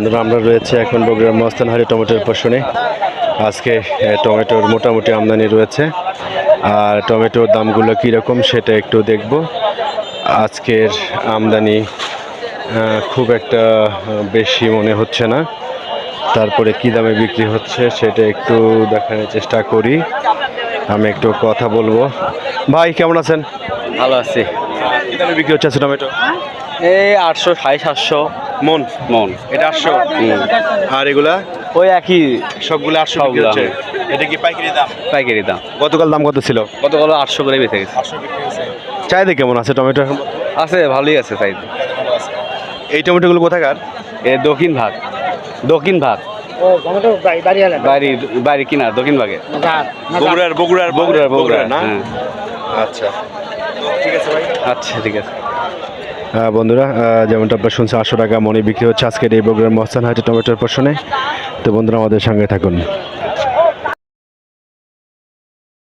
বন্ধুরা আমরা রয়েছে এখন বগুড়ার মস্তানহারি টমেটোর পশনে। আজকে টমেটোর মোটামুটি আমদানি রয়েছে, আর টমেটোর দামগুলো কীরকম সেটা একটু দেখব। আজকের আমদানি খুব একটা বেশি মনে হচ্ছে না, তারপরে কী দামে বিক্রি হচ্ছে সেটা একটু দেখানোর চেষ্টা করি। আমি একটু কথা বলবো। ভাই কেমন আছেন? ভালো আছি। কী দামে বিক্রি হচ্ছে আজকে টমেটো? এই 800, 750 মন মন। এটা 800, আর এগুলা ওই একই সবগুলো 800 বিক্রি সবগুলা, হচ্ছে। এটা কি পাইকারি দাম? পাইকারি দাম। গতকাল দাম কত ছিল? কতগুলো 800 করে বেঁচে গেছে। চাহিদা কেমন আছে টমেটো এখন? আছে, ভালোই আছে তাই। এই টমেটোগুলো কোথাকার? এ দক্ষিণ ভাগ বাড়ি কিনা দক্ষিণ ভাগে। বগুড়ার না? হ্যাঁ। আচ্ছা ঠিক আছে ভাই। আচ্ছা ঠিক আছে। বন্ধুরা যেমনটা আপনারা শুনছেন 800 টাকা মনে বিক্রি হচ্ছে আজকের এই বগুড়ার মস্তানহাটি টমেটোর পশনে। তো বন্ধুরা আমাদের সঙ্গে থাকুন।